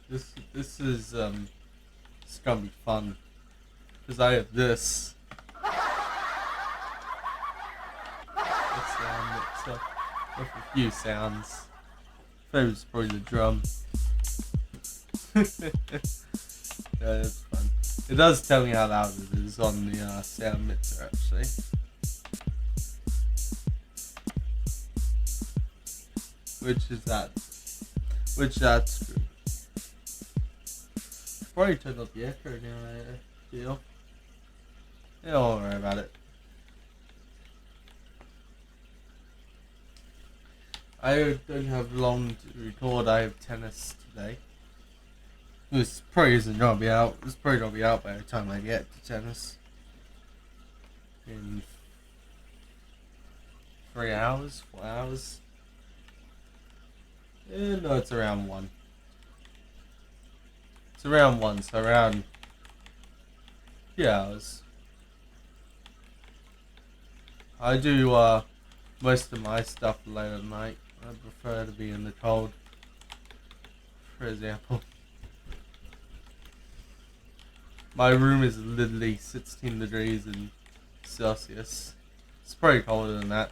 This is it's gonna be fun because I have this sound mixer with a few sounds. Favorite's probably the drum. Yeah, it's fun. It does tell me how loud it is on the sound mixer actually. Which is that? Which that's true. Probably turned up the echo now. I feel. Yeah, don't worry about it. I don't have long to record. I have tennis today. This probably isn't gonna be out. This probably gonna be out by the time I get to tennis. In 3 hours, 4 hours. No, it's around 1. It's around 1, so around 2 hours. I do most of my stuff late at night. I prefer to be in the cold. For example, my room is literally 16 degrees in Celsius. It's probably colder than that.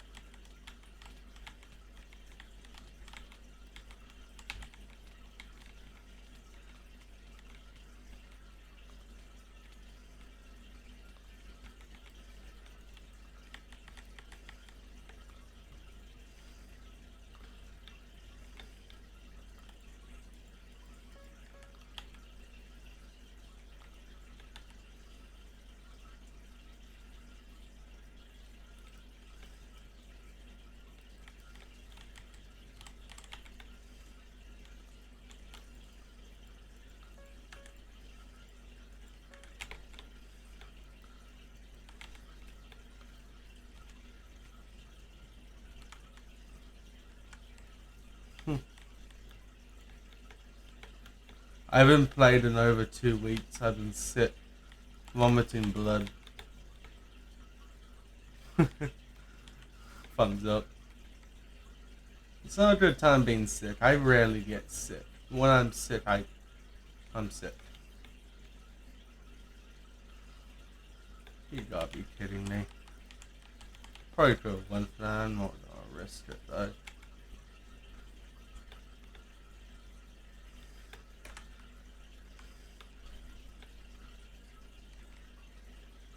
I haven't played in over 2 weeks. I've been sick, vomiting blood. Thumbs up. It's not a good time being sick. I rarely get sick. When I'm sick, I'm sick. You gotta be kidding me. Probably could have went for that. I'm not gonna risk it though.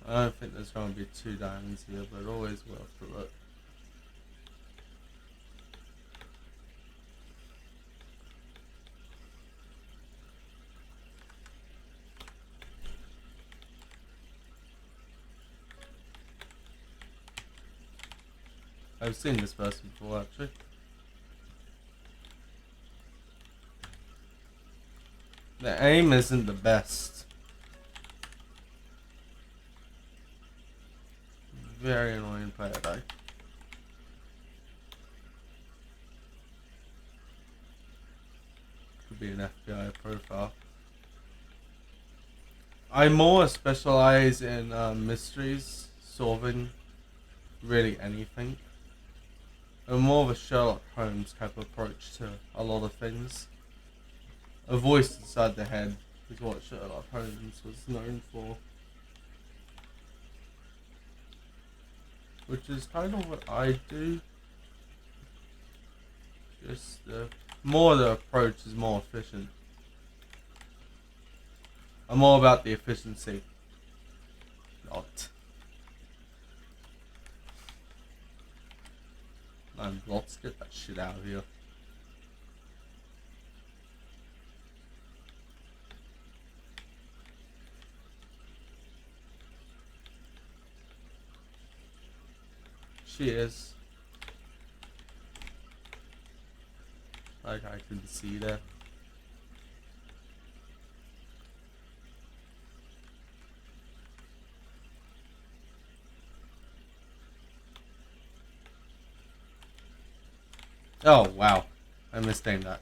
I don't think there's gonna be 2 diamonds here, but always worth a look. I've seen this person before actually. The aim isn't the best. Very annoying player though. Could be an FBI profile. I more specialize in mysteries, solving really anything. I'm more of a Sherlock Holmes type approach to a lot of things. A voice inside the head is what Sherlock Holmes was known for. Which is kind of what I do. Just more the approach is more efficient. I'm all about the efficiency. Not. Man, let's get that shit out of here. Cheers. Like I can see that. Oh wow, I misnamed that.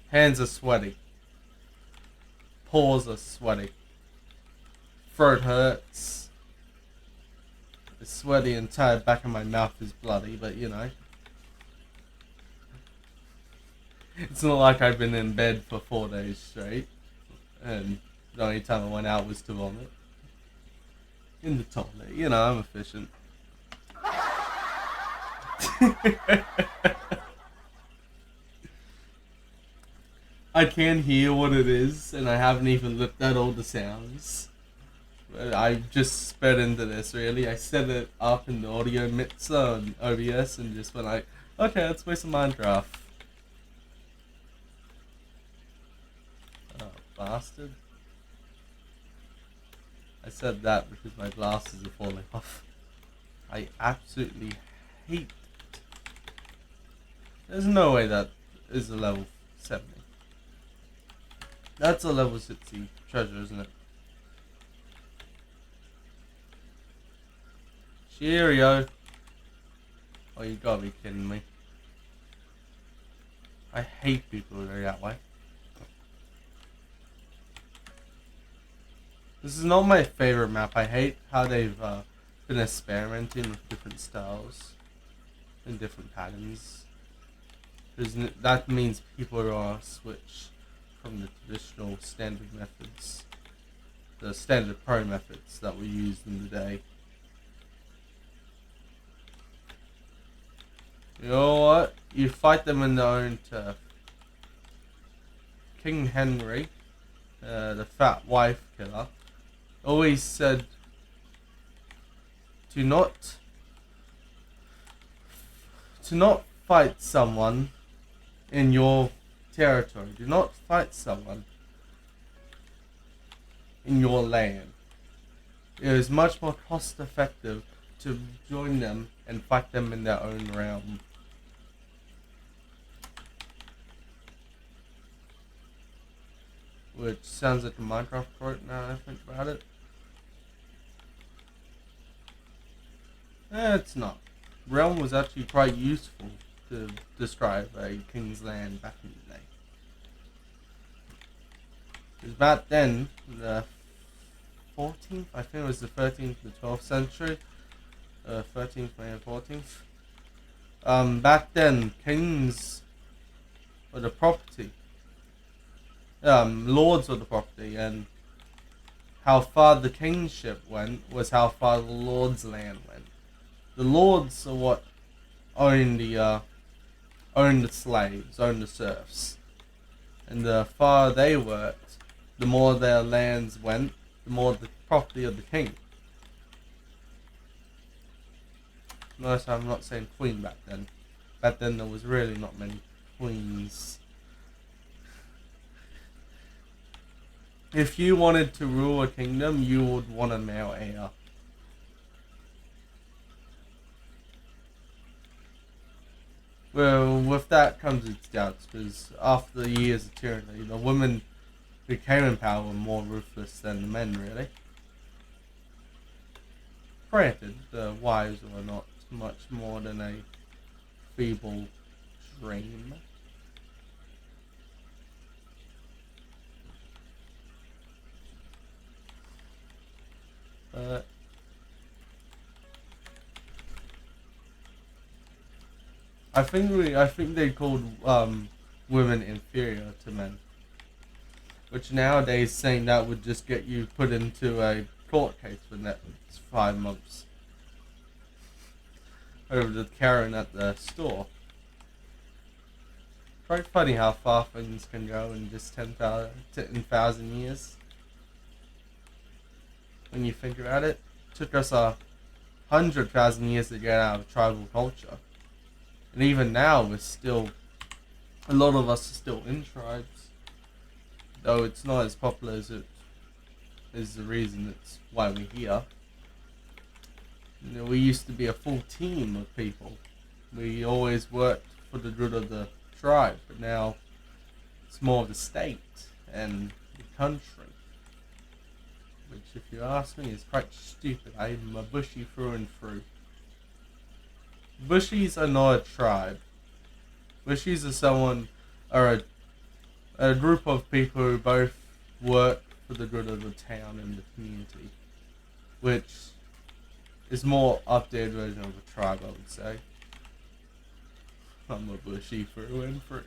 Hands are sweaty. Paws are sweaty. Throat hurts. It's sweaty and tired. Back of my mouth is bloody, but you know. It's not like I've been in bed for 4 days straight, and the only time I went out was to vomit in the toilet. You know, I'm efficient. I can hear what it is, and I haven't even looked at all the sounds. But I just sped into this, really. I set it up in the audio mixer on OBS and just went like, okay, let's play some Minecraft. Oh, bastard. I said that because my glasses are falling off. I absolutely hate it. There's no way that is a level 70. That's a level 60 treasure, isn't it? Cheerio. Oh, you gotta be kidding me. I hate people who are that way. This is not my favorite map. I hate how they've been experimenting with different styles and different patterns. That means people are gonna switch from the traditional standard methods, the standard pro methods that were used in the day. You know what? You fight them in their own turf. King Henry, the fat wife killer, always said to not fight someone in your territory. Do not fight someone in your land. It is much more cost effective to join them and fight them in their own realm. Which sounds like a Minecraft quote now that I think about it. It's not. Realm was actually quite useful to describe a king's land back in the day. Because back then, the 14th, I think it was the 13th to the 12th century, 13th, maybe 14th. Back then, kings were the property. Lords were the property, and how far the kingship went was how far the lord's land went. The lords are what owned the slaves, owned the serfs, and the farther they worked, the more their lands went, the more the property of the king. Notice I'm not saying queen back then. Back then there was really not many queens. If you wanted to rule a kingdom, you would want a male heir. Well, with that comes its doubts, because after the years of tyranny, the women who came in power were more ruthless than the men, really. Granted, the wives were not much more than a feeble dream. But I think they called women inferior to men, which nowadays saying that would just get you put into a court case for the next 5 months over the Karen at the store. Quite funny how far things can go in just 10,000 years. When you think about it, it took us 100,000 years to get out of tribal culture. And even now, we're still, a lot of us are still in tribes. Though it's not as popular as it is the reason it's why we're here. You know, we used to be a full team of people. We always worked for the good of the tribe, but now it's more of the state and the country. Which, if you ask me, is quite stupid. I'm a Bushy through and through. Bushies are not a tribe. Bushies are a group of people who both work for the good of the town and the community, which is more updated version of a tribe, I would say. I'm a Bushy through and through.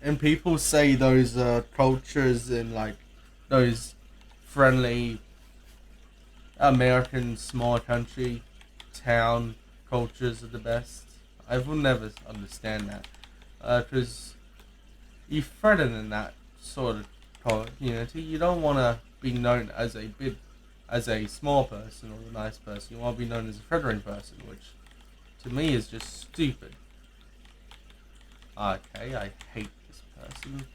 And people say those cultures in like those friendly American small country town cultures are the best. I will never understand that because you threaten in that sort of community. You don't want to be known as as a small person or a nice person. You want to be known as a threatening person, which to me is just stupid. Okay, I hate this person.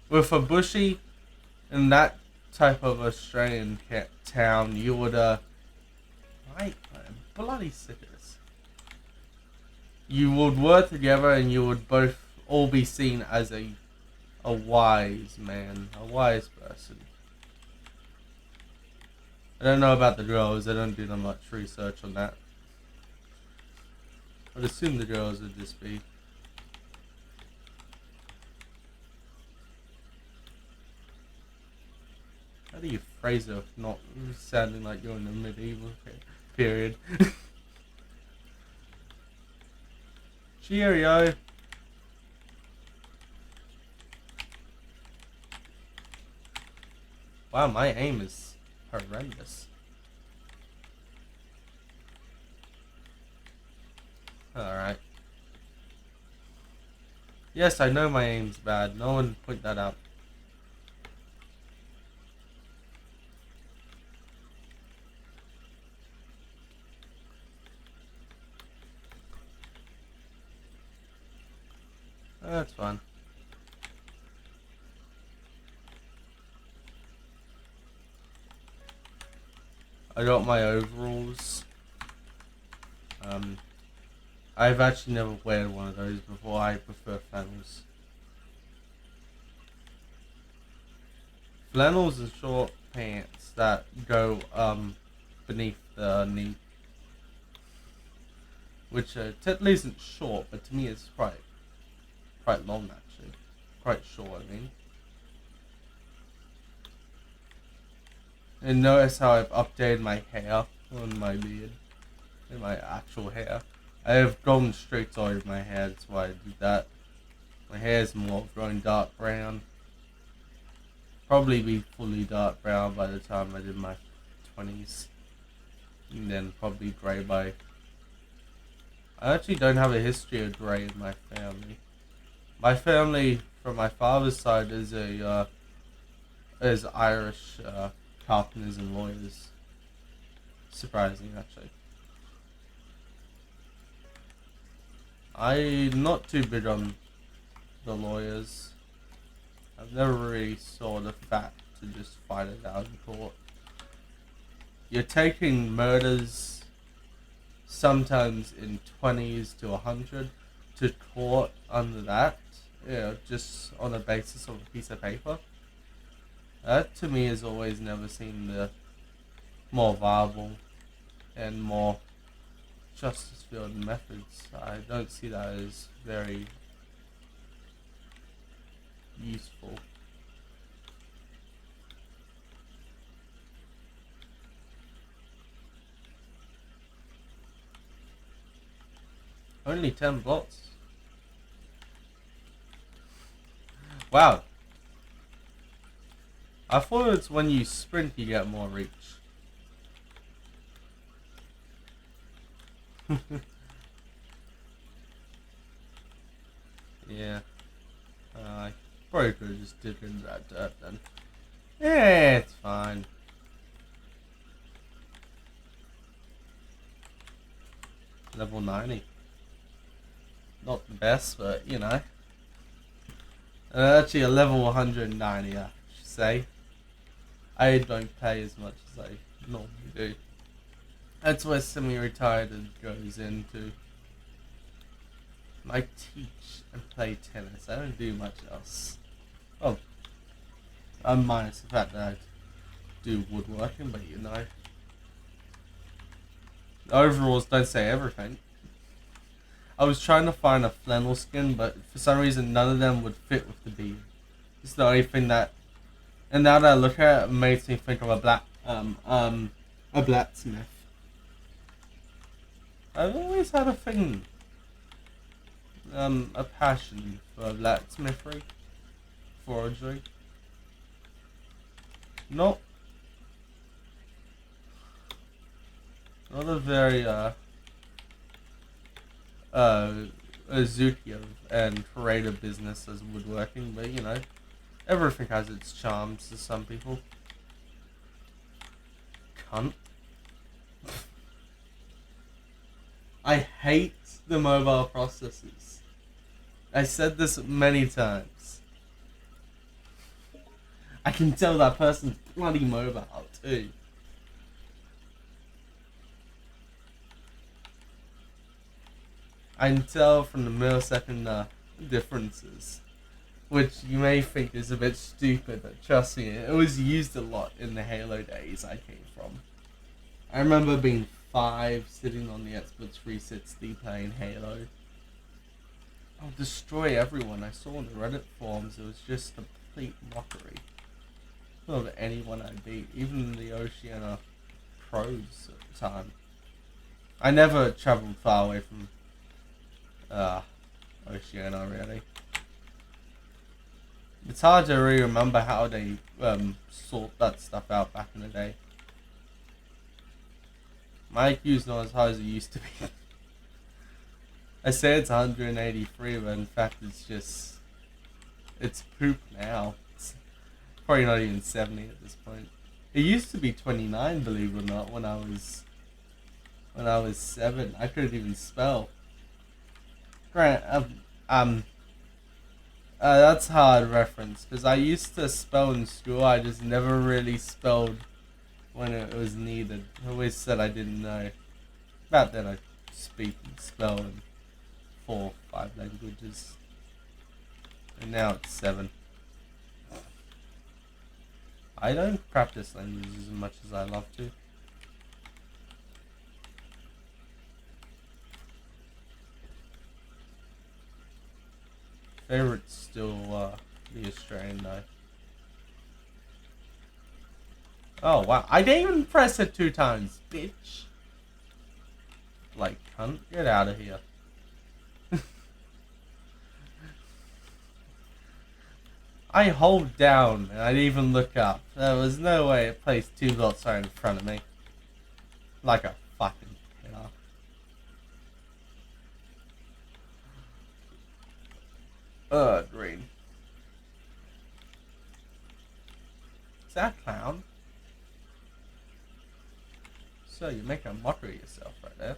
With a bushy in that type of Australian town, you would I'm bloody sick of this. You would work together, and you would both all be seen as a wise man, a wise person. I don't know about the girls. I don't do that much research on that. I'd assume the girls would just be. How do you phrase it not sounding like you're in the medieval period? Cheerio. Wow, my aim is horrendous. Alright. Yes, I know my aim's bad. No one point that out. That's fine. I got my overalls. I've actually never worn one of those before. I prefer flannels. Flannels are short pants that go beneath the knee, which technically isn't short, but to me it's quite long actually. Quite short, I mean. And notice how I've updated my hair on my beard and my actual hair. I have golden streaks all over my hair, that's why I did that. My hair is more growing dark brown. Probably be fully dark brown by the time I did my 20s. And then probably grey by... I actually don't have a history of grey in my family. My family, from my father's side, is Irish carpenters and lawyers. Surprising, actually. I'm not too big on the lawyers. I've never really saw the fact to just fight it out in court. You're taking murders, sometimes in 20s to 100, to court under that, just on the basis of a piece of paper. That to me has always never seemed the more viable and more justice-filled methods. I don't see that as very useful. Only 10 blocks. Wow. I thought it's when you sprint you get more reach. Yeah. I probably could have just dipped into that dirt then. Yeah, it's fine. Level 90. Not the best, but you know. Actually, a level 190, I should say. I don't pay as much as I normally do. That's where semi-retired goes into. I teach and play tennis. I don't do much else. Oh, minus the fact that I do woodworking, but you know. The overalls don't say everything. I was trying to find a flannel skin, but for some reason none of them would fit with the beard. It's the only thing that And now that I look at it, it makes me think of a blacksmith. I've always had a thing, a passion for blacksmithery, forgery. Not, not a very, Azuki and creative business as woodworking, but you know, everything has its charms to some people. Cunt. I hate the mobile processors. I said this many times. I can tell that person's bloody mobile too. I can tell from the millisecond differences, which you may think is a bit stupid, but trust me, it was used a lot in the Halo days I came from. I remember being 5, sitting on the Xbox 360 playing Halo. I'll destroy everyone. I saw on the Reddit forums, it was just a complete mockery. Not anyone I beat, even the Oceania pros at the time. I never travelled far away from Oceania, really. It's hard to really remember how they sort that stuff out back in the day. My IQ's not as high as it used to be. I say it's 183, but in fact it's poop now. It's probably not even 70 at this point. It used to be 29, believe it or not, when I was 7. I couldn't even spell. That's hard reference, because I used to spell in school, I just never really spelled when it was needed. I always said I didn't know. Back then I speak and spell in 4 or 5 languages. And now it's 7. I don't practice languages as much as I love to. Favorite's still the Australian though. Oh wow, I didn't even press it 2 times, bitch. Like, cunt, get out of here. I hold down and I didn't even look up. There was no way it placed 2 dots right in front of me. Like a fucking killer. Green. Is that a clown? So you're making a mockery of yourself right there.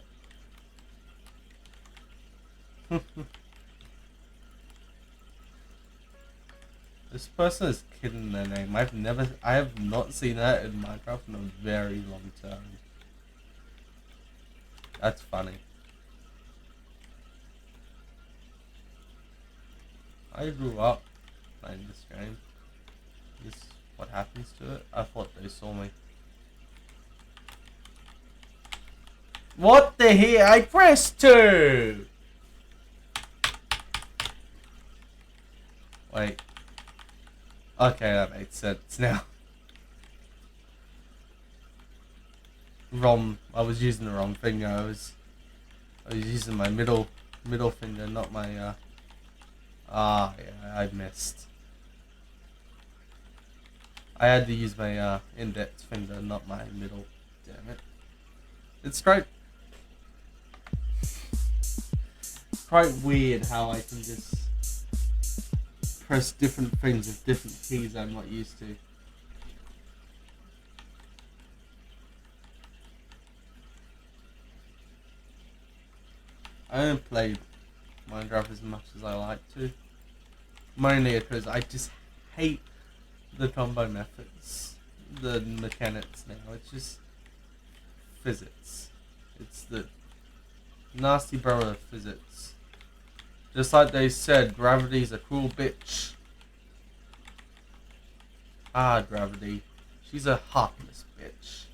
This person is kidding their name. I have not seen that in Minecraft in a very long time. That's funny. I grew up playing this game. This is what happens to it. I thought they saw me. What the hell? I pressed 2! Wait. Okay, that makes sense now. I was using the wrong finger. I was using my middle finger, not my yeah, I missed. I had to use my index finger, not my middle. Damn it. It's quite weird how I can just press different things with different keys I'm not used to. I don't play Minecraft as much as I like to. Mainly because I just hate the combo methods, the mechanics now. It's just physics. It's the nasty brother of physics. Just like they said, gravity's a cool bitch. Ah, gravity. She's a heartless bitch.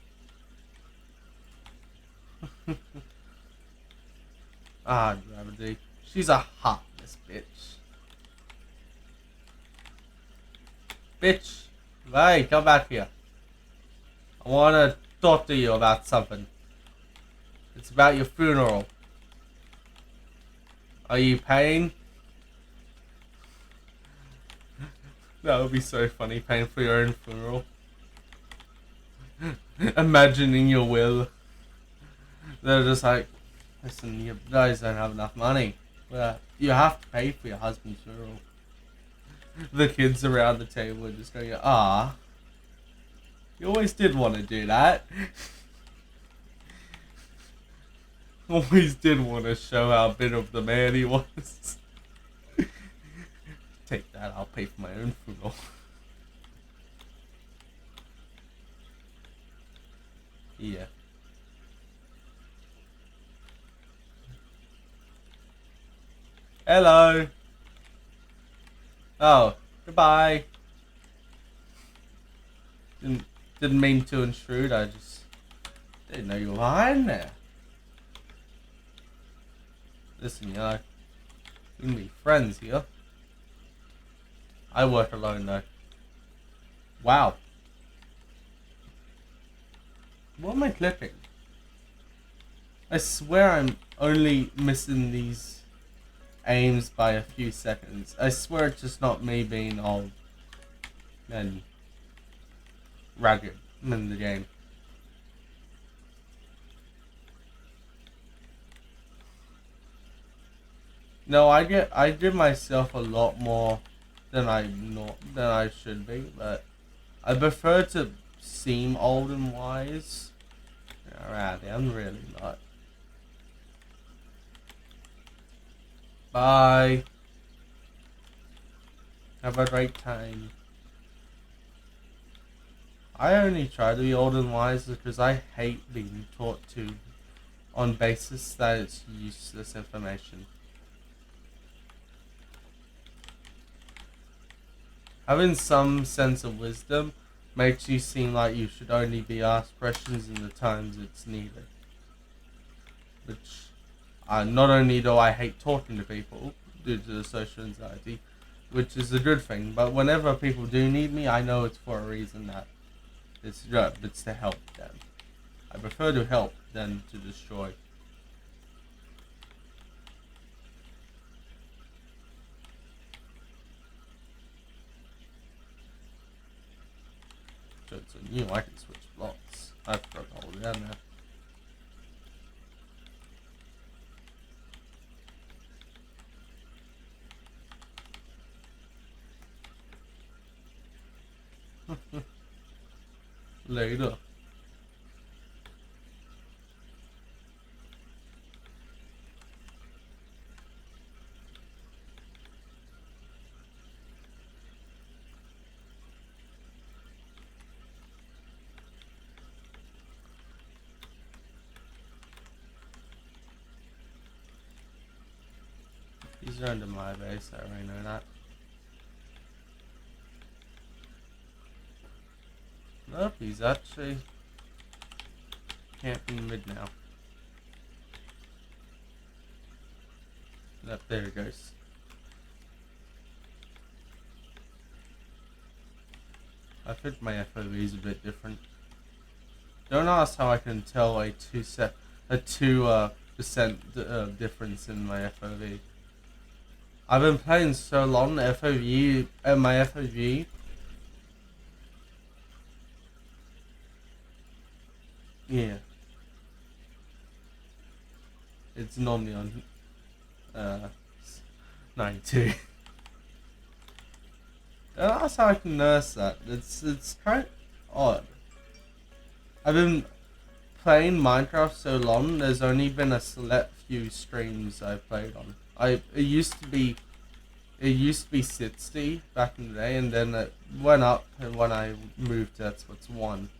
Ah, gravity. She's a heartless bitch. Bitch, Hey, come back here. I want to talk to you about something. It's about your funeral. Are you paying? That would be so funny, paying for your own funeral. Imagining your will. They're just like, listen, you guys don't have enough money. But you have to pay for your husband's funeral. The kids around the table are just going, ah, you always did want to do that. Always did want to show how bit of the man he was. Take that, I'll pay for my own funeral. Yeah. Hello. Oh, goodbye. Didn't mean to intrude, I just didn't know you were behind there. Listen, we can be friends here. I work alone though. Wow. What am I clicking? I swear I'm only missing these aims by a few seconds. I swear it's just not me being old and ragged in the game. No, I give myself a lot more than I should be, but I prefer to seem old and wise. Alright, I'm really not. Bye. Have a great time. I only try to be old and wise because I hate being taught to on basis that it's useless information. Having some sense of wisdom makes you seem like you should only be asked questions in the times it's needed. Which, not only do I hate talking to people due to the social anxiety, which is a good thing, but whenever people do need me, I know it's for a reason that it's to help them. I prefer to help than to destroy. So it's a new, I can switch blocks. I forgot to hold it down there. Later. He's under my base, I already know that. Nope, he's actually camping mid now. Yep, there he goes. I think my FOV is a bit different. Don't ask how I can tell a 2% difference in my FOV. I've been playing so long, FOV and my FOV. Yeah. It's normally on 92. Don't ask how I can nurse that. It's kind of odd. I've been playing Minecraft so long. There's only been a select few streams I've played on. It used to be 60 back in the day, and then it went up. And when I moved to Xbox One,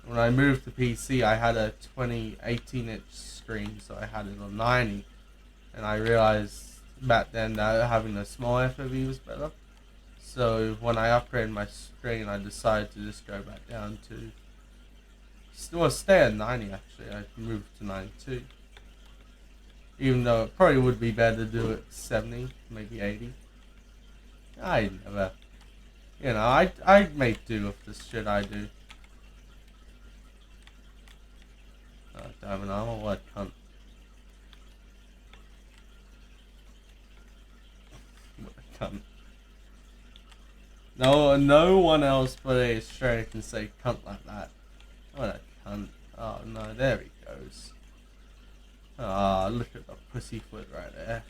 when I moved to PC, I had a 18-inch screen, so I had it on 90, and I realized back then that having a small FOV was better. So when I upgraded my screen, I decided to just go back down to, well, stay at 90 actually. I moved to 92. Even though it probably would be better to do it 70, maybe 80. You I make do with the shit I do. Oh, damn it, I'm a word cunt. What a cunt. No one else but a Australian can say cunt like that. What a cunt. Oh no, there he goes. Ah, look at the pussyfoot right there.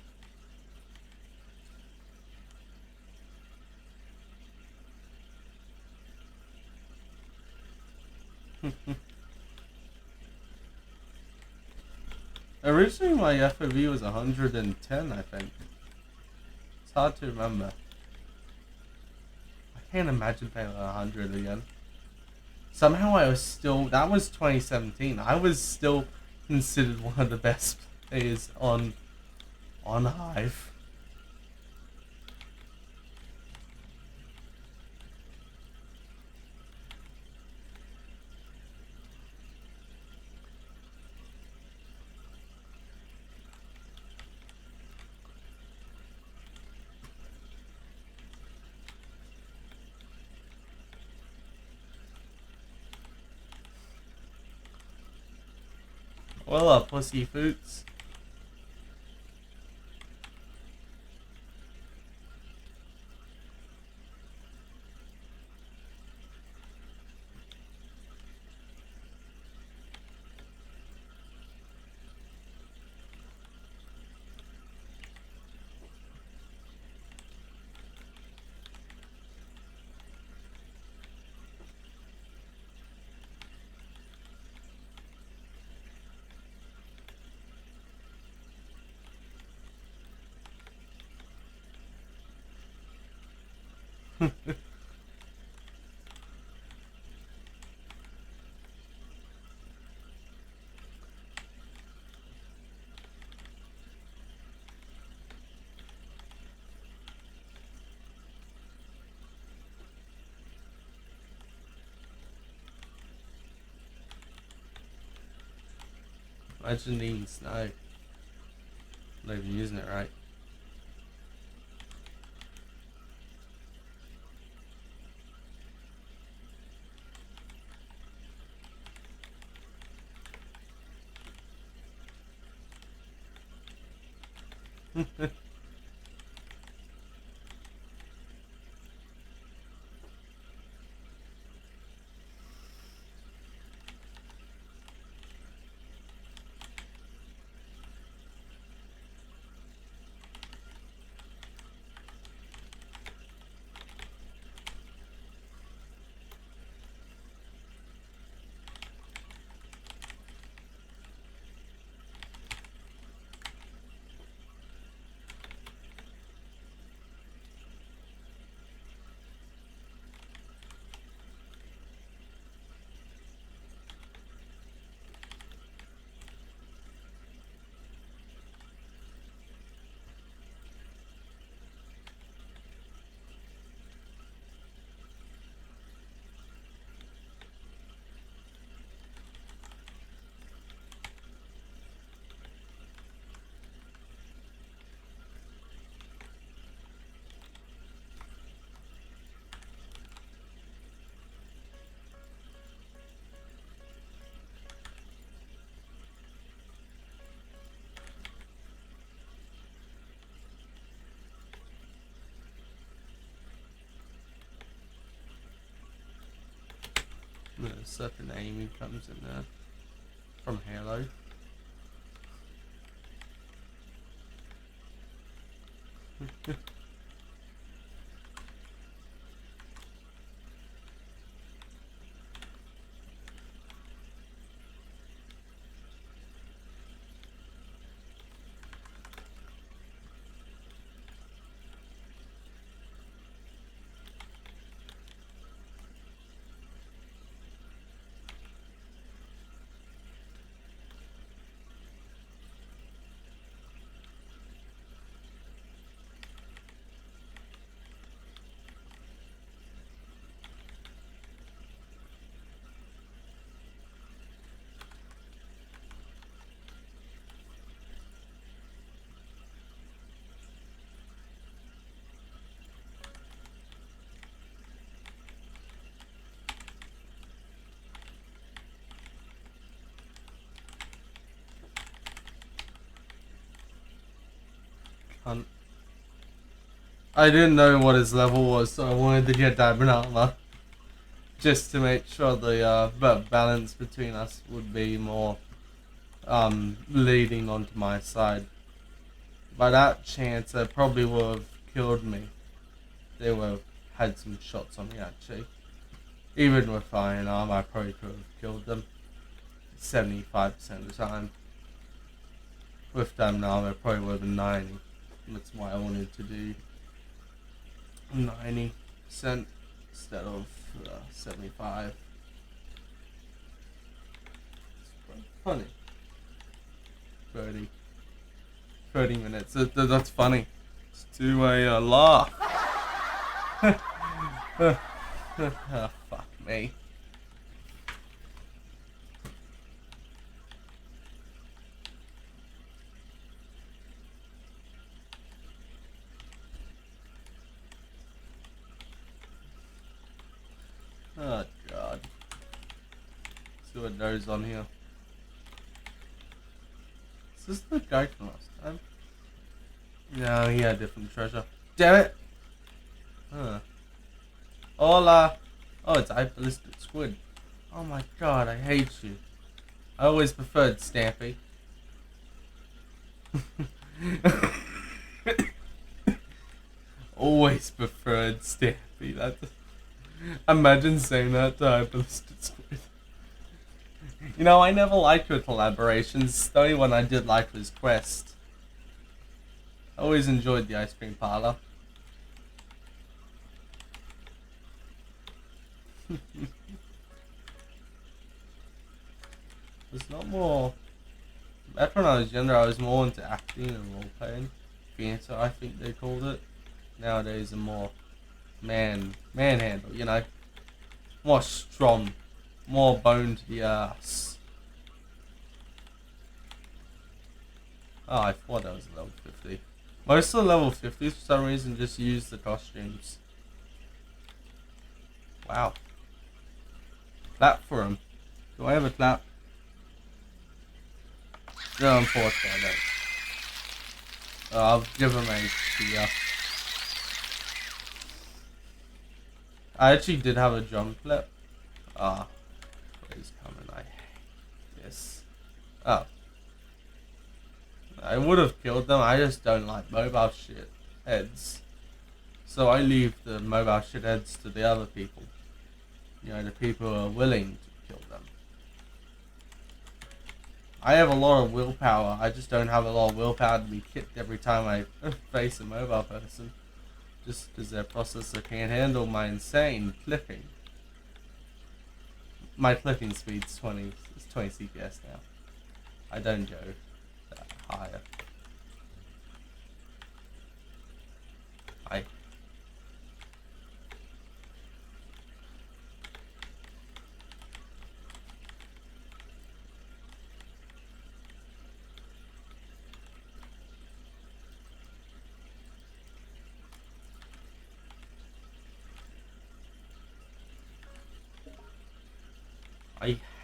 Originally my FOV was 110, I think. It's hard to remember. I can't imagine playing at 100 again. Somehow I was still... That was 2017. I was still considered one of the best players on Hive. Well, pussyfoots. Imagine needing snow. Not even using it right. The Serpent Amy comes in there from Halo. I didn't know what his level was, so I wanted to get diamond armor. Just to make sure the balance between us would be more leading onto my side. By that chance, they probably would have killed me. They would have had some shots on me actually. Even with iron arm, I probably could have killed them 75% of the time. With diamond armor, it probably would have been 90. That's why I wanted to do 90% instead of 75. It's funny. 30 minutes. That's funny. It's to a laugh. Oh, fuck me. Oh god. See what there's on here. Is this the guy from last time? No, he had different treasure. Damn it! Huh. Hola! Oh, it's Ballistic Squid. Oh my god, I hate you. I always preferred Stampy. Always preferred Stampy. That's... Imagine saying that to Ballistic Squid. You know, I never liked her collaborations. The only one I did like was Quest. I always enjoyed the ice cream parlor. It's not more... Back when I was younger, I was more into acting and role playing. Theater, I think they called it. Nowadays, I'm more manhandle, you know? More strong. More bone to the ass. Oh, I thought that was level 50. Most of the level 50s, for some reason, just use the costumes. Wow. Clap for him. Do I have a clap? No, unfortunately, I don't. I'll give him a HP. I actually did have a jump clip. He's coming. I hate this. Oh. I would have killed them. I just don't like mobile shit heads. So I leave the mobile shit heads to the other people. You know, the people who are willing to kill them. I have a lot of willpower. I just don't have a lot of willpower to be kicked every time I face a mobile person. Just because their processor can't handle my insane clicking. My clicking speed's 20 CPS now. I don't go that higher. I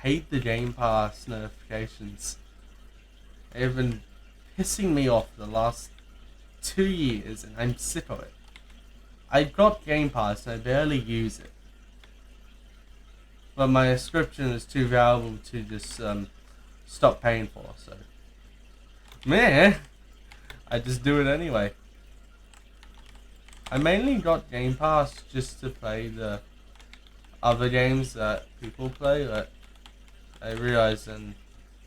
hate the Game Pass notifications. They've been pissing me off the last 2 years and I'm sick of it. I got Game Pass and I barely use it. But my subscription is too valuable to just stop paying for, so... Meh! I just do it anyway. I mainly got Game Pass just to play the other games that people play, but I realize then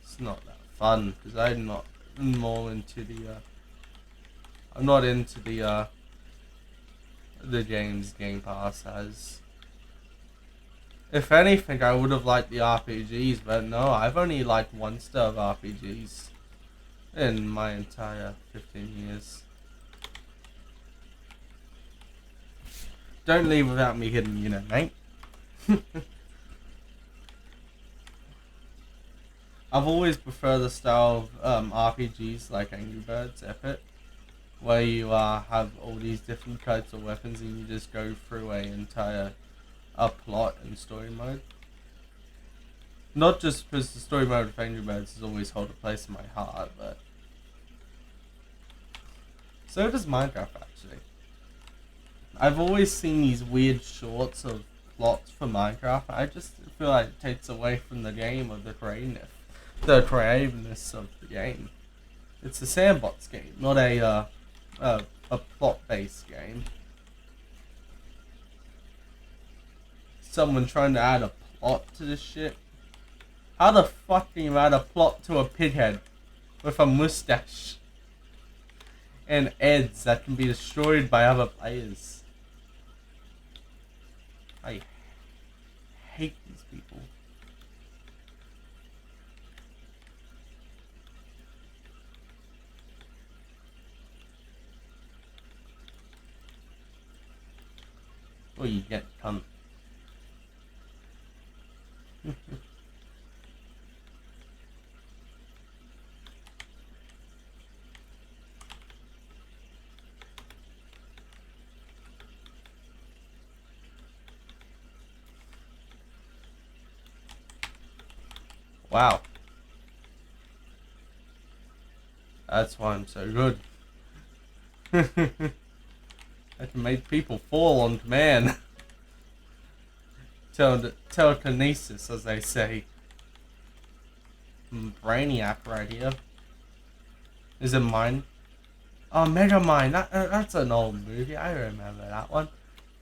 it's not that fun because I'm not more into the I'm not into the games Game Pass has. If anything, I would have liked the RPGs, but no, I've only liked one star of RPGs in my entire 15 years. Don't leave without me hitting you, know, mate. I've always preferred the style of RPGs like Angry Birds Epic, where you have all these different types of weapons and you just go through an entire plot and story mode. Not just because the story mode of Angry Birds has always held a place in my heart, but so does Minecraft actually. I've always seen these weird shorts of plots for Minecraft. I just feel like it takes away from the game or the creativeness of the game. It's a sandbox game, not a plot-based game. Someone trying to add a plot to this shit. How the fuck can you add a plot to a pighead with a mustache and eds that can be destroyed by other players? I hate these people. Or you get cunt. Wow. That's why I'm so good. I can make people fall on command. Telekinesis, as they say. Brainiac right here. Is it mine? Oh, Megamind. That's an old movie. I remember that one.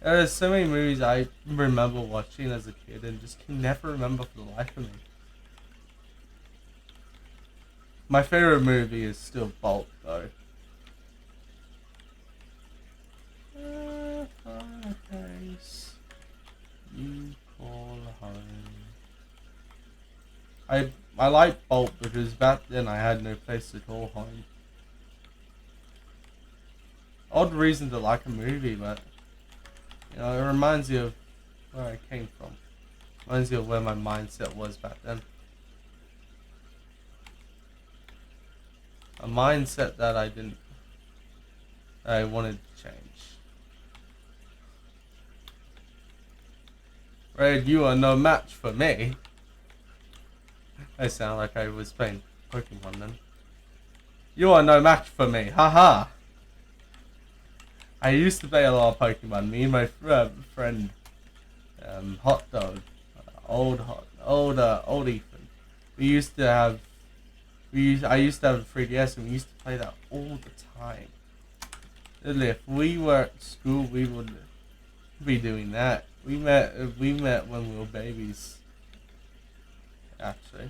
There's so many movies I remember watching as a kid and just can never remember for the life of me. My favorite movie is still Bolt, though. Fireplace, you call home. I like Bolt because back then I had no place to call home. Odd reason to like a movie, but you know, it reminds you of where I came from. Reminds you of where my mindset was back then. A mindset that I wanted to change. Red, you are no match for me. I sound like I was playing Pokemon then. You are no match for me, haha. I used to play a lot of Pokemon. Me and my friend, Hot Dog, old Ethan. I used to have a 3DS and we used to play that all the time. Literally, if we were at school, we would be doing that. We met when we were babies. Actually,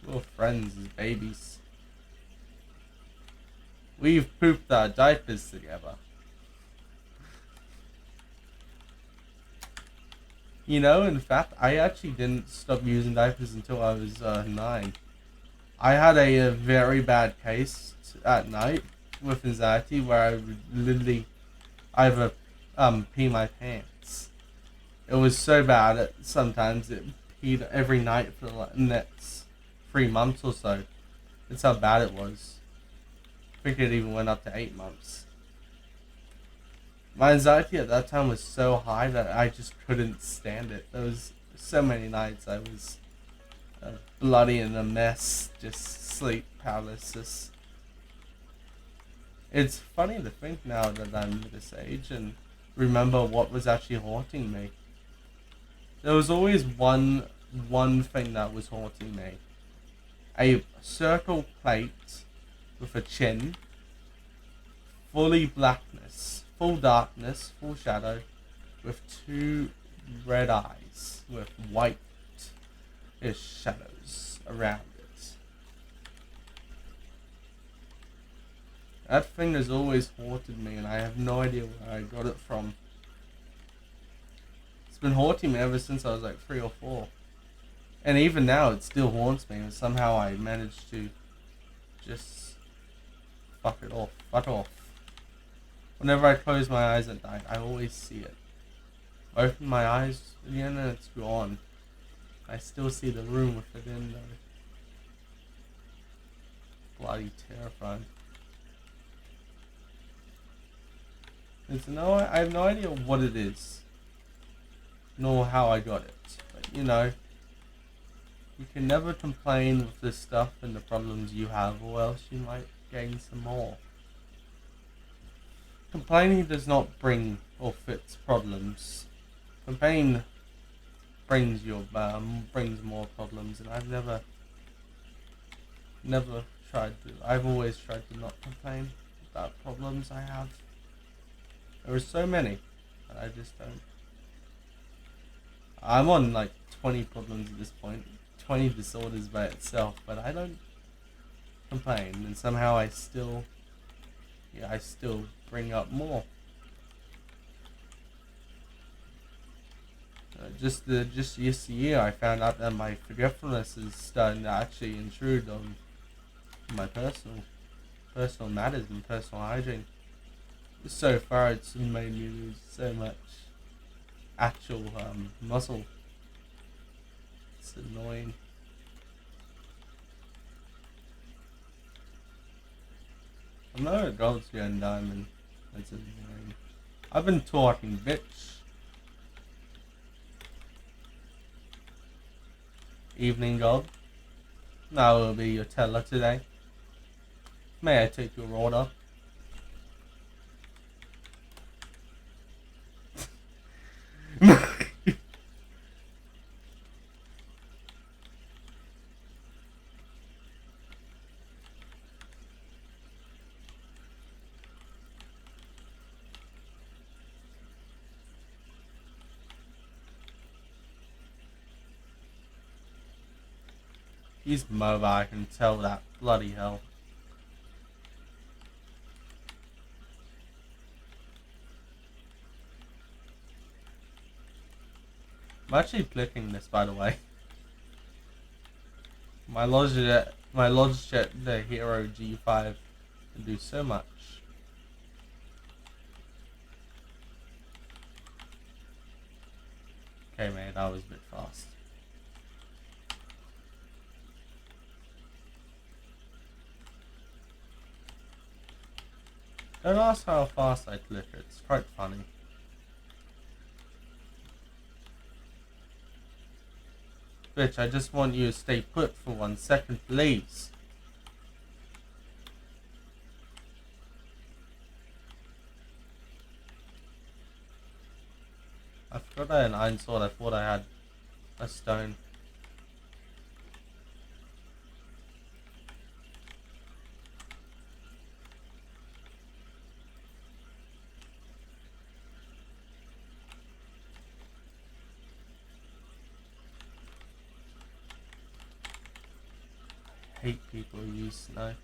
we were friends as babies. We've pooped our diapers together. You know, in fact, I actually didn't stop using diapers until I was 9. I had a very bad case at night with anxiety where I would literally either pee my pants. It was so bad that sometimes it peed every night for the next 3 months or so. That's how bad it was. I think it even went up to 8 months. My anxiety at that time was so high that I just couldn't stand it. There was so many nights I was bloody and a mess, just sleep paralysis. It's funny to think now that I'm this age and remember what was actually haunting me. There was always one thing that was haunting me. A circle plate with a chin, fully blackness, full darkness, full shadow, with 2 red eyes with white shadows around it. That thing has always haunted me and I have no idea where I got it from. It's been haunting me ever since I was like 3 or 4. And even now it still haunts me and somehow I managed to just fuck off. Whenever I close my eyes at night, I always see it. I open my eyes again and it's gone. I still see the room with it in though. Bloody terrifying. I have no idea what it is, nor how I got it. But you know, you can never complain with the stuff and the problems you have, or else you might gain some more. complaining does not bring or fix problems. Complaining brings more problems, and I've never tried to. I've always tried to not complain about problems I have. There are so many, but I just don't. I'm on like 20 problems at this point, 20 disorders by itself, but I don't complain, and somehow I still bring up more. Just this year, I found out that my forgetfulness is starting to actually intrude on my personal matters and personal hygiene. So far, it's made me lose so much actual muscle. It's annoying. I'm not a gold's and diamond. That's annoying. I've been talking, bitch. Evening gold. I will be your teller today. May I take your order? He's mobile, I can tell that. Bloody hell. I'm actually clicking this, by the way. My Logitech the Hero G5 can do so much. Okay, mate, that was a bit fast. Don't ask how fast I click it, it's quite funny. Bitch, I just want you to stay put for 1 second, please. I forgot I had an iron sword, I thought I had a stone. I hate people who use snow.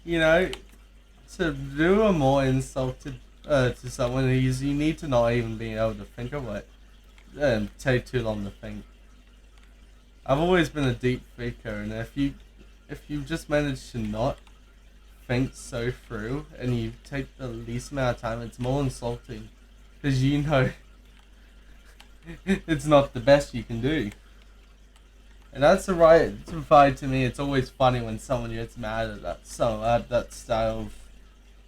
You know, to do a more insulted to someone you need to not even be able to think of it. Take too long to think. I've always been a deep thinker, and if you just manage to not think so through, and you take the least amount of time, it's more insulting, because you know it's not the best you can do. And that's the right vibe to me. It's always funny when someone gets mad at that style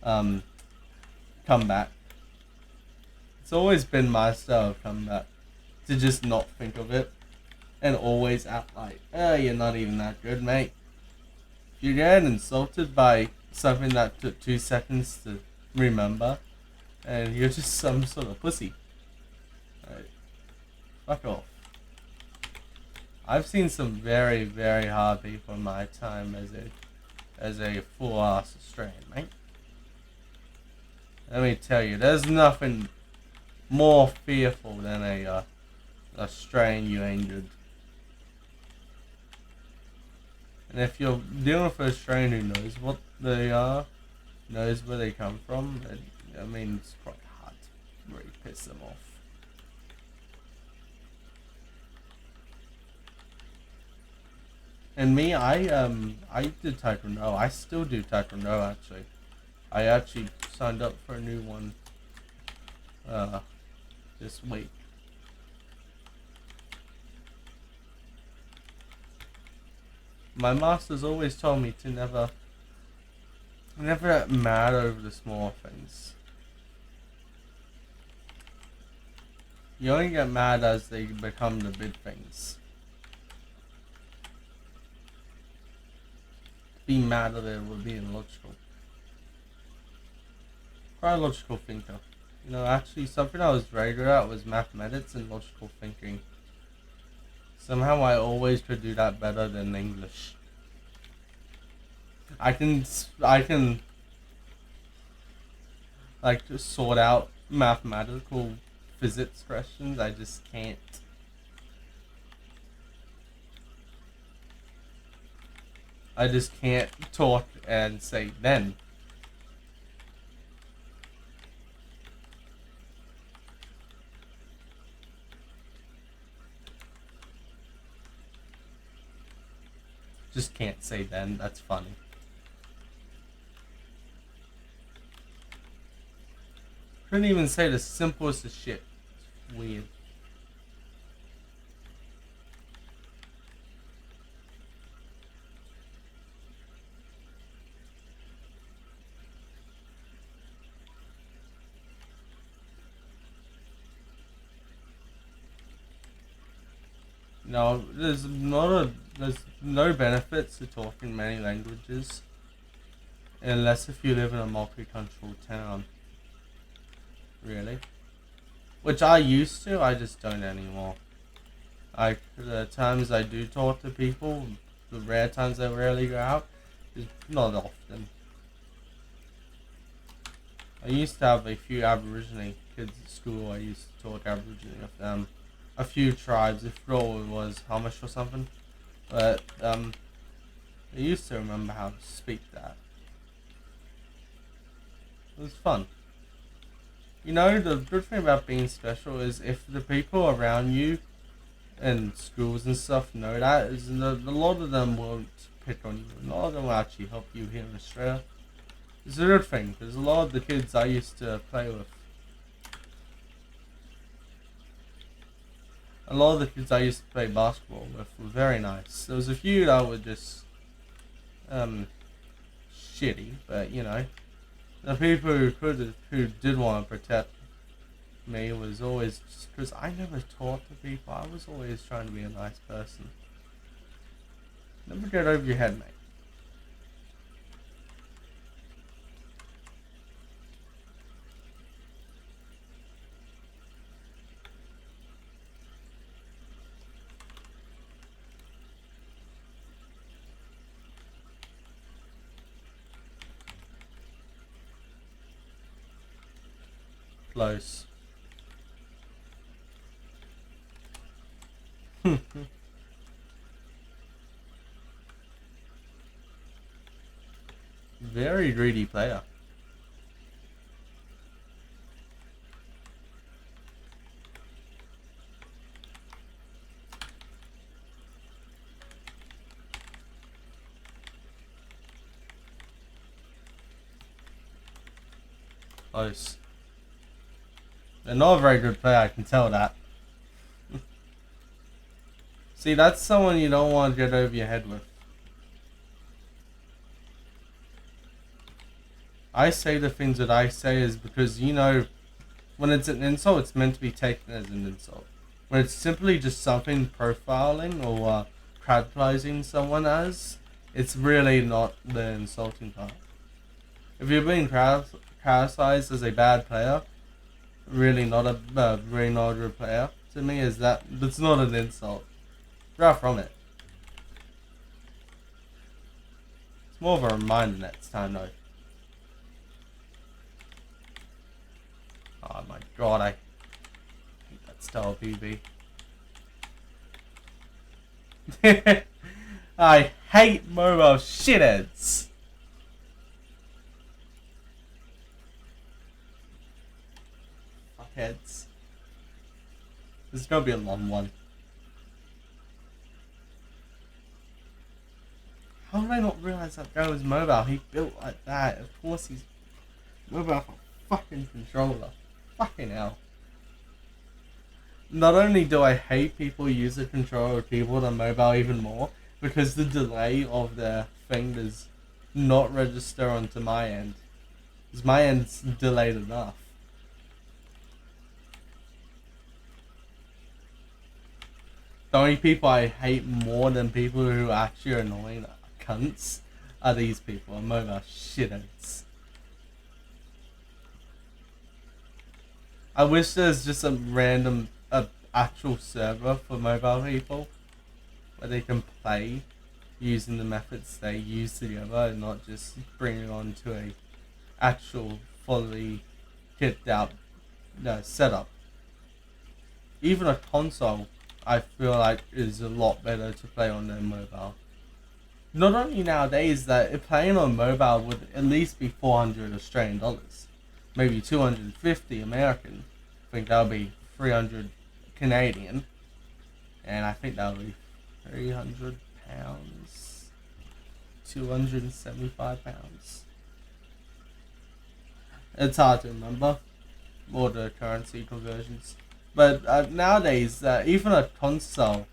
of comeback. It's always been my style of comeback, to just not think of it and always act like, oh, you're not even that good, mate. If you're getting insulted by something that took 2 seconds to remember, and you're just some sort of pussy. Right. Fuck off. I've seen some very, very hard people in my time as a full ass Australian, mate. Let me tell you, there's nothing more fearful than a strain you injured. And if you're dealing with a strain who knows what they are, knows where they come from, I mean, it's quite hard to really piss them off. And me, I did Taekwondo. I still do Taekwondo, actually. I actually signed up for a new one this week. My master's always told me to never get mad over the small things. You only get mad as they become the big things. Being mad at it would be illogical. Quite a logical thinker. You know, actually something I was very good at was mathematics and logical thinking. Somehow I always could do that better than English. I can like just sort out mathematical physics questions. I just can't. I just can't talk and say then. Just can't say then. That's funny. Couldn't even say the simplest of shit. It's weird. No, there's no benefits to talking many languages unless if you live in a multicultural town. Really. Which I used to, I just don't anymore. The times I do talk to people, the rare times I rarely go out, is not often. I used to have a few Aborigine kids at school. I used to talk Aborigine with them. A few tribes, if all it was Amish or something. But I used to remember how to speak that. It was fun. You know, the good thing about being special is if the people around you in schools and stuff know that, is a lot of them won't pick on you. A lot of them will actually help you here in Australia. It's a good thing, because a lot of the kids I used to play with, a lot of the kids I used to play basketball with were very nice. There was a few that were just shitty, but you know, the people who did want to protect me was always just because I never talked to people. I was always trying to be a nice person. Never get over your head, mate. Close. Very greedy player. Close. They're not a very good player, I can tell that. See, that's someone you don't want to get over your head with. I say the things that I say is because, you know, when it's an insult, it's meant to be taken as an insult. When it's simply just something profiling or criticizing someone as, it's really not the insulting part. If you're being criticized as a bad player, really not a good player, to me is that's not an insult. Draw from it. It's more of a reminder next time though. Oh my god, I hate that style of PB. I hate mobile shitheads. Fuckheads. This is gonna be a long one. How did I not realize that guy was mobile? He built like that. Of course he's mobile for fucking controller. Fucking hell. Not only do I hate people use the controller with keyboard on mobile even more, because the delay of their thing does not register onto my end. Because my end's delayed enough. The only people I hate more than people who actually are annoying cunts are these people, mobile shitheads. I wish there's just a random, actual server for mobile people where they can play using the methods they use together and not just bring it on to a actual fully kitted out setup. Even a console, I feel like, is a lot better to play on their mobile. Not only nowadays that playing on mobile would at least be 400 Australian dollars, maybe 250 American. I think that'll be 300 Canadian, and I think that'll be 300 pounds, 275 pounds. It's hard to remember all the currency conversions, but nowadays even a console,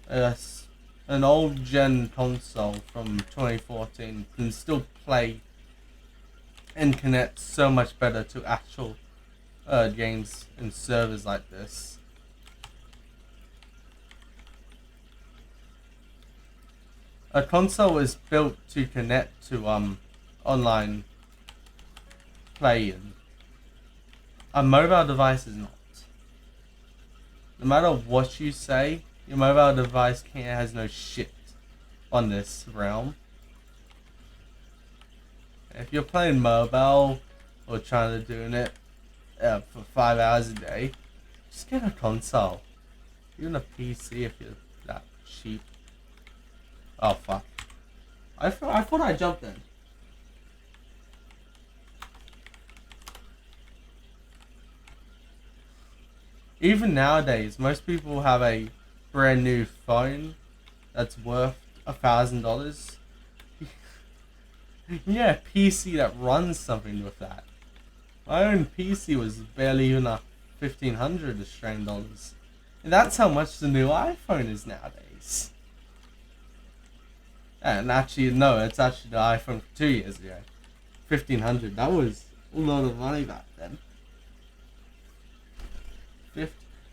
an old gen console from 2014 can still play and connect so much better to actual games and servers like this. A console is built to connect to online play, and a mobile device is not. No matter what you say, your mobile device has no shit on this realm. If you're playing mobile or trying to doing it for 5 hours a day, just get a console. Even a PC if you're that cheap. Oh fuck! I thought I jumped in. Even nowadays, most people have a brand new phone that's worth $1,000. Yeah, PC that runs something with that. My own PC was barely even a 1,500 Australian dollars. And that's how much the new iPhone is nowadays. And actually, no, it's actually the iPhone from 2 years ago. 1,500. That was a lot of money back then.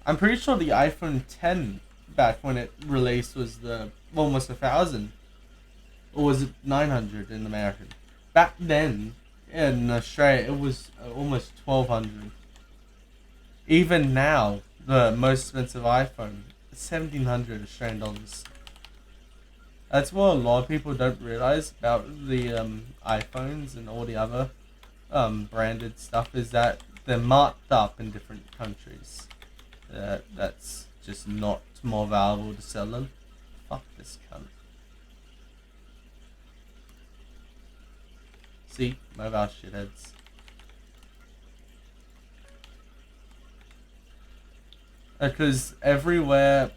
I'm pretty sure the iPhone 10 back when it released was the almost 1,000. Or was it 900 in American? Back then, in Australia, it was almost 1,200. Even now, the most expensive iPhone is 1,700 Australian dollars. That's what a lot of people don't realize about the iPhones and all the other branded stuff, is that they're marked up in different countries. That's just not more valuable to sell them. Fuck this cunt. See? Mobile shitheads. Because everywhere,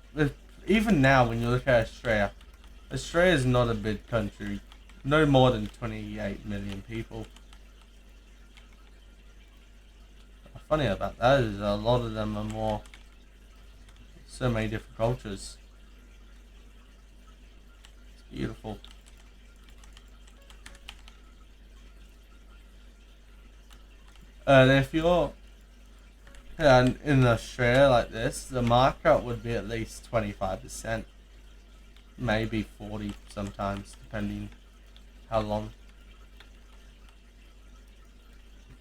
even now when you look at Australia, Australia is not a big country. No more than 28 million people. Funny about that is a lot of them are more, so many different cultures. It's beautiful. And if you're in Australia like this, the markup would be at least 25%. Maybe 40 sometimes, depending how long.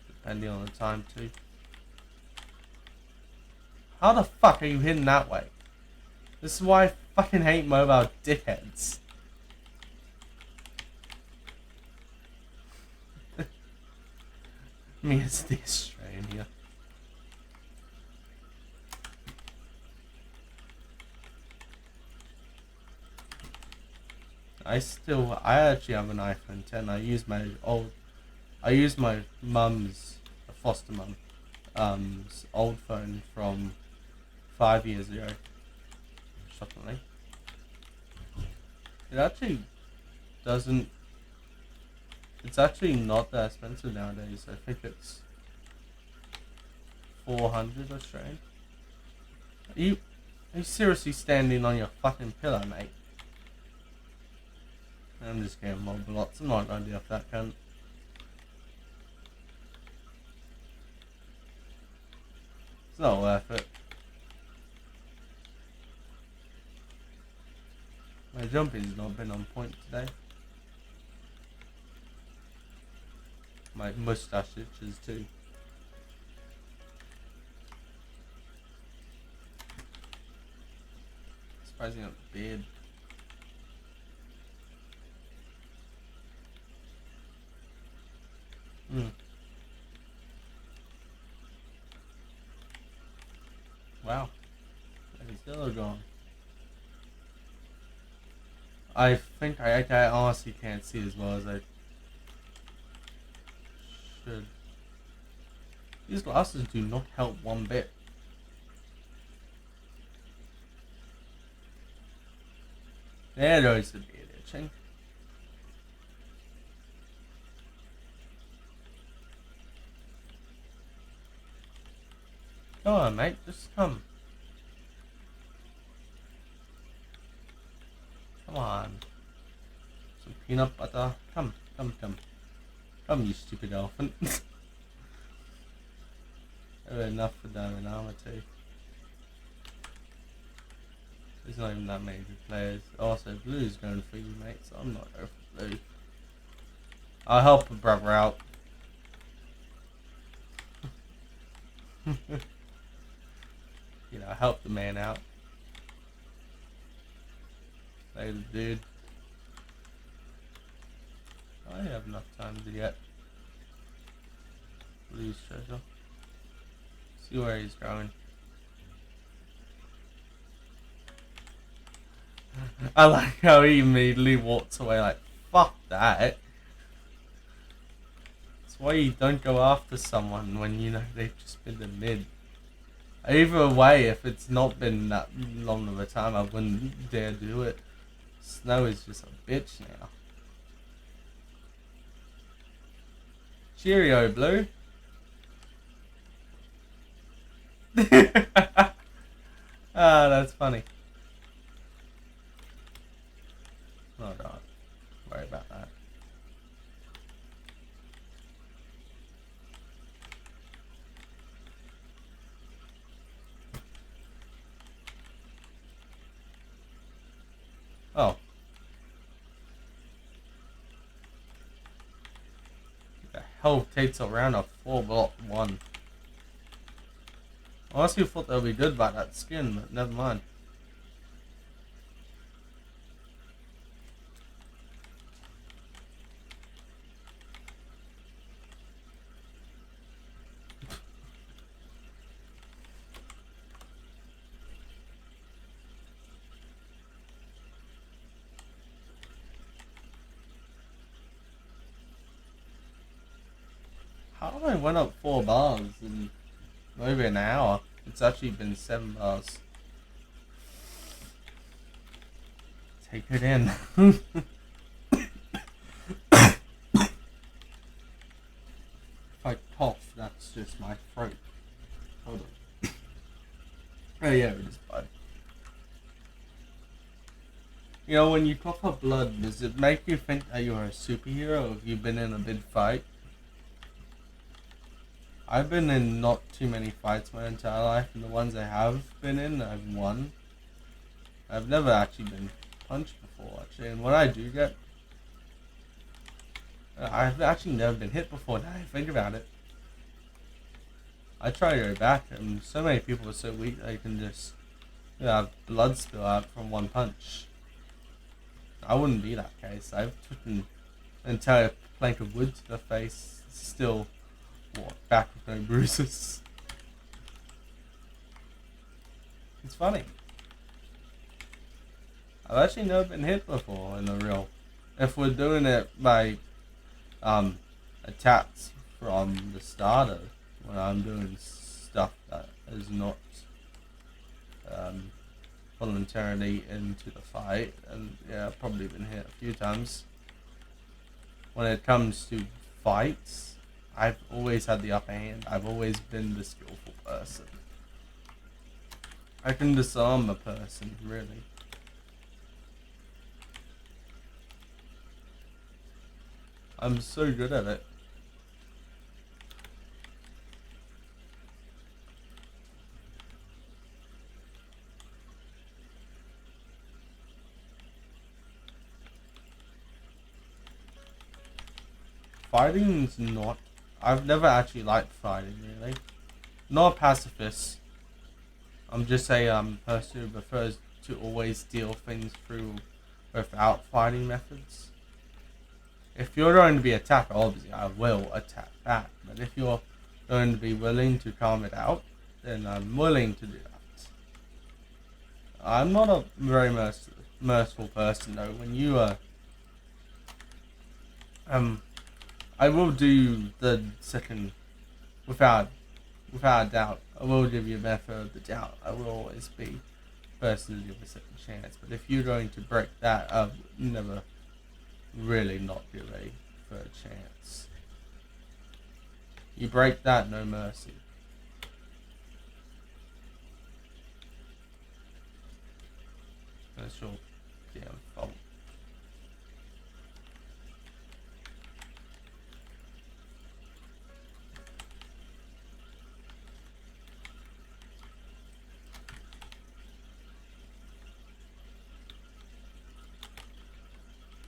Depending on the time too. How the fuck are you hitting that way? This is why I fucking hate mobile dickheads. I mean, it's the Australian here. I actually have an iPhone 10. I use my mum's, foster mum's old phone from 5 years ago. Shockingly. It actually doesn't It's actually not that expensive nowadays. I think it's 400 Australian. Are you seriously standing on your fucking pillow, mate? I'm just getting mob lots. I'm not gonna do off that cunt. It's not worth it. My jumping's not been on point today. My moustache itches too. Surprising on the beard. Wow. He's still gone. I think I honestly can't see as well as I should. These glasses do not help one bit. There goes the beard itching. Come on, mate, just come. Come on. Some peanut butter. Come. Come, you stupid elephant. Enough for Diamond Armor too. There's not even that many good players. Also, Blue's going for you, mate, so I'm not going for Blue. I'll help a brother out. You know, help the man out. Play the dude. I have enough time to get Blue's treasure. See where he's going. I like how he immediately walks away like, fuck that. That's why you don't go after someone when you know they've just been in mid. Either way, if it's not been that long of a time, I wouldn't dare do it. Snow is just a bitch now. Cheerio, Blue. Ah, that's funny. Oh, don't worry about that. Oh. The hell takes around a 4-block 1. I honestly thought that would be good about that skin, but never mind. How I went up 4 bars in over an hour? It's actually been 7 bars. Take it in. If I cough, that's just my throat. Hold on. Oh yeah, it is bud. You know, when you cough up blood, does it make you think that you're a superhero or have you been in a big fight? I've been in not too many fights my entire life, and the ones I have been in, I've won. I've never actually been punched before, actually, and when I do get... I've actually never been hit before, now I think about it. I try to go back, and so many people are so weak they can just have blood spill out from one punch. I wouldn't be that case. I've taken an entire plank of wood to the face, still walk back with no bruises. It's funny. I've actually never been hit before in the real. If we're doing it by attacks from the starter, when I'm doing stuff that is not voluntarily into the fight, and yeah, I've probably been hit a few times. when it comes to fights, I've always had the upper hand. I've always been the skillful person. I can disarm a person, really. I'm so good at it. Fighting's not... I've never actually liked fighting, really. Not a pacifist. I'm just a person who prefers to always deal things through without fighting methods. If you're going to be attacked, obviously I will attack back. But if you're going to be willing to calm it out, then I'm willing to do that. I'm not a very merciful person though. When you I will do the second without a doubt. I will give you a benefit of the doubt. I will always be the person to give a second chance. But if you're going to break that, I would never really not give a third chance. You break that, no mercy. That's your damn fault.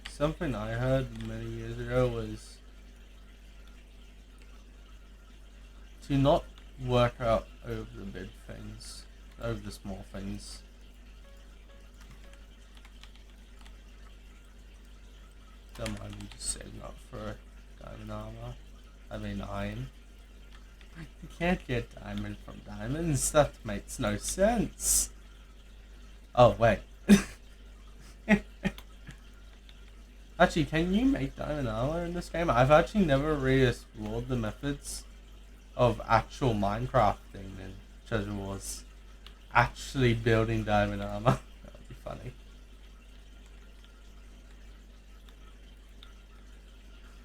Something I heard many years ago was to not work out over the big things, over the small things. Don't mind me just saving up for diamond armor. I mean iron. You can't get diamond from diamonds. That makes no sense. Oh wait. Actually, can you make diamond armor in this game? I've actually never really explored the methods of actual Minecrafting and Treasure Wars. Actually building diamond armor. That would be funny.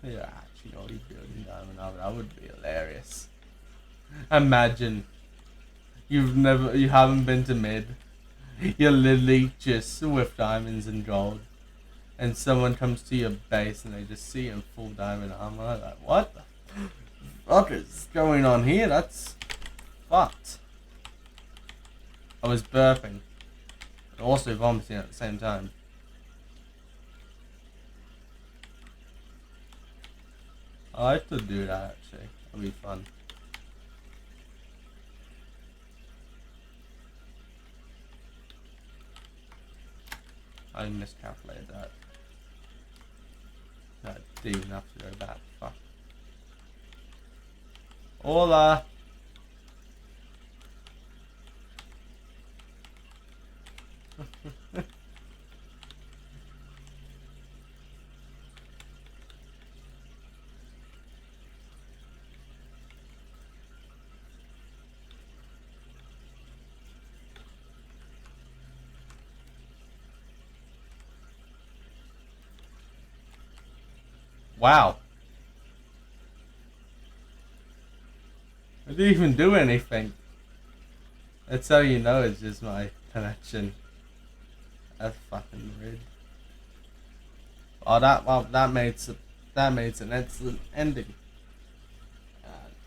Yeah, actually already building diamond armor. That would be hilarious. Imagine you haven't been to mid. You're literally just with diamonds and gold. And someone comes to your base and they just see you in full diamond armor. Like, what the fuck is going on here? That's fucked. I was burping. And also vomiting at the same time. I like to do that actually. That'd be fun. I miscalculated that. I didn't even have to go back. Fuck. Hola! Wow. I didn't even do anything. That's how you know it's just my connection. That's fucking rude. Oh, that makes an excellent ending.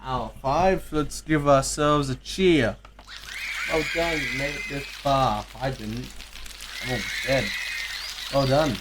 Hour 5. Let's give ourselves a cheer. Well done, you made it this far. I didn't. I'm all dead. Well done.